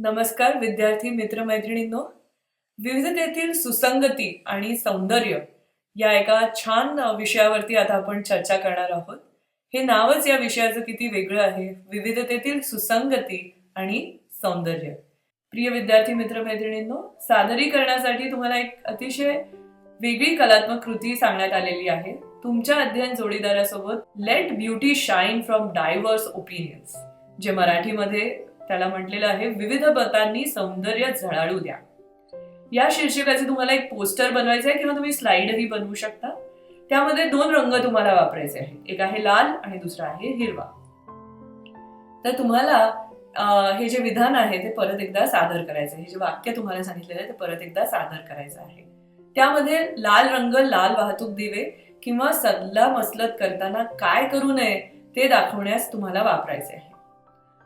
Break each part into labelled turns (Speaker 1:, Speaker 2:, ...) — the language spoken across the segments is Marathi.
Speaker 1: नमस्कार विद्यार्थी मित्रमैत्रिणींनो. विविधतेतील सुसंगती आणि सौंदर्य या एका छान विषयावरती आता आपण चर्चा करणार आहोत. हे नावच या विषयाचं किती वेगळं आहे, विविधतेतील सुसंगती आणि सौंदर्य. प्रिय विद्यार्थी मित्रमैत्रिणींनो, सादरीकरणासाठी तुम्हाला एक अतिशय वेगळी कलात्मक कृती सांगण्यात आलेली आहे. तुमच्या अध्ययन जोडीदारासोबत let beauty shine from diverse opinions, जे मराठीमध्ये त्याला म्हटलेलं आहे विविध मतांनी सौंदर्य झळाळू द्या. या शीर्षकाचे तुम्हाला एक पोस्टर बनवायचं आहे किंवा तुम्ही स्लाइडही बनवू शकता. त्यामध्ये 2 रंग तुम्हाला वापरायचे आहेत, एक आहे लाल आणि दुसरा आहे हिरवा. तर तुम्हाला हे जे विधान आहे ते परत एकदा सादर करायचं आहे. हे जे वाक्य तुम्हाला सांगितलेलं आहे ते परत एकदा सादर करायचं आहे. त्यामध्ये लाल रंग, लाल वाहतूक दिवे किंवा सल्ला मसलत करताना काय करू नये ते दाखवण्यास तुम्हाला वापरायचे आहे.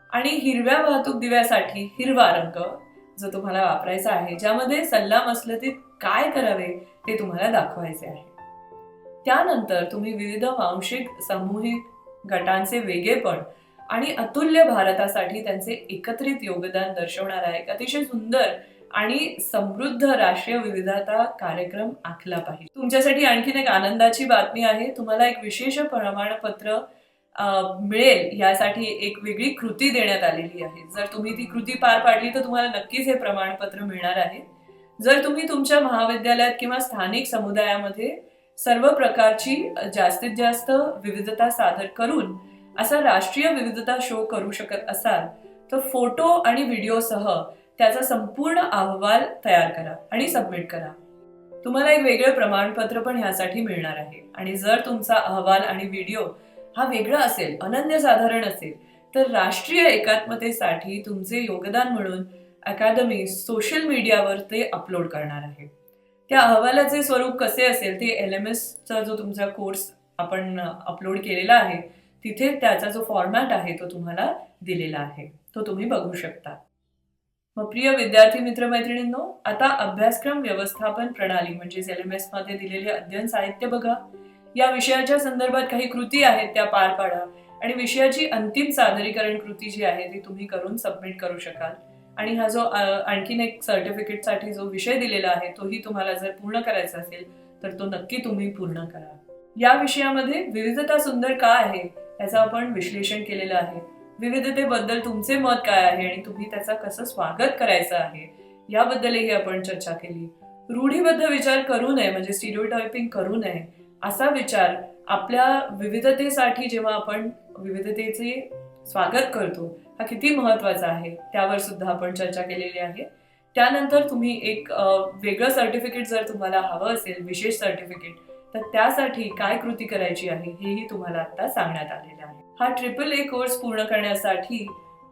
Speaker 1: आणि हिरव्या वाहतूक दिव्यासाठी हिरवा रंग जो तुम्हाला वापरायचा आहे, ज्यामध्ये सल्ला मसलतीत काय करावे ते तुम्हाला दाखवायचे आहे. त्यानंतर तुम्ही विविध वांशिक सामूहिक गटांचे वेगळेपण आणि अतुल्य भारतासाठी त्यांचे एकत्रित योगदान दर्शवणारा एक अतिशय सुंदर आणि समृद्ध राष्ट्रीय विविधता कार्यक्रम आखला पाहिजे. तुमच्यासाठी आणखीन एक आनंदाची बातमी आहे. तुम्हाला एक विशेष प्रमाणपत्र मिळेल यासाठी एक वेगळी कृती देण्यात आलेली आहे. जर तुम्ही ती कृती पार पाडली तर तुम्हाला नक्कीच हे प्रमाणपत्र मिळणार आहे. जर तुम्ही तुमच्या महाविद्यालयात किंवा स्थानिक समुदायामध्ये सर्व प्रकारची जास्तीत जास्त विविधता सादर करून असा राष्ट्रीय विविधता शो करू शकत असाल तर फोटो आणि व्हिडिओसह त्याचा संपूर्ण अहवाल तयार करा आणि सबमिट करा. तुम्हाला एक वेगळं प्रमाणपत्र पण ह्यासाठी मिळणार आहे. आणि जर तुमचा अहवाल आणि व्हिडिओ हा वेगळा असेल, अनन्यसाधारण असेल, तर राष्ट्रीय एकात्मतेसाठी तुमचे योगदान म्हणून अकादमी सोशल मीडियावर ते अपलोड करणार आहे. त्या अहवालाचे स्वरूप कसे असेल ते LMS चा जो तुमचा कोर्स आपण अपलोड केलेला आहे तिथे त्याचा जो फॉर्मॅट आहे तो तुम्हाला दिलेला आहे, तो तुम्ही बघू शकता. मग प्रिय विद्यार्थी मित्रमैत्रिणींनो, आता अभ्यासक्रम व्यवस्थापन प्रणाली म्हणजेच LMS मध्ये दिलेले अध्ययन साहित्य बघा. या विषयाच्या संदर्भात काही कृती आहेत त्या पार पाडा आणि विषयाची अंतिम सादरीकरण कृती जी आहे ती तुम्ही करून सबमिट करू शकाल. आणि हा जो आणखीन एक सर्टिफिकेटसाठी जो विषय दिलेला आहे तोही तुम्हाला जर पूर्ण करायचा असेल तर तो नक्की तुम्ही पूर्ण करा. या विषयामध्ये विविधता सुंदर का आहे याचं आपण विश्लेषण केलेलं आहे. विविधतेबद्दल तुमचे मत काय आहे आणि तुम्ही त्याचं कसं स्वागत करायचं आहे याबद्दलही आपण चर्चा केली. रूढीबद्ध विचार करू नये म्हणजे स्टिरियोटायपिंग करू नये असा विचार आपल्या विविधतेसाठी जेव्हा आपण विविधतेचे स्वागत करतो हा किती महत्वाचा आहे त्यावर सुद्धा आपण चर्चा केलेली आहे. त्यानंतर तुम्ही एक वेगळं सर्टिफिकेट जर तुम्हाला हवं असेल, विशेष सर्टिफिकेट, तर त्यासाठी काय कृती करायची आहे हेही तुम्हाला आता सांगण्यात आलेलं आहे. हा AAA कोर्स पूर्ण करण्यासाठी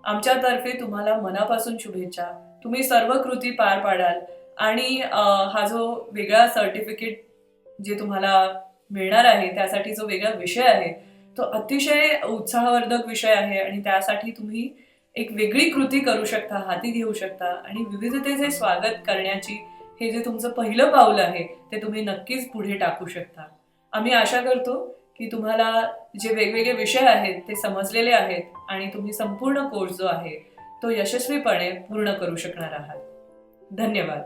Speaker 1: आमच्यातर्फे तुम्हाला मनापासून शुभेच्छा. तुम्ही सर्व कृती पार पाडाल आणि हा जो वेगळा सर्टिफिकेट जे तुम्हाला मिळणार आहे त्यासाठी जो वेगळा विषय आहे तो अतिशय उत्साहवर्धक विषय आहे आणि त्यासाठी तुम्ही एक वेगळी कृती करू शकता, हाती घेऊ शकता आणि विविधतेचे स्वागत करण्याची हे जे तुमचं पहिलं पाऊल आहे ते तुम्ही नक्कीच पुढे टाकू शकता. आम्ही आशा करतो की तुम्हाला जे वेगवेगळे विषय आहेत ते समजलेले आहेत आणि तुम्ही संपूर्ण कोर्स जो आहे तो यशस्वीपणे पूर्ण करू शकणार आहात. धन्यवाद.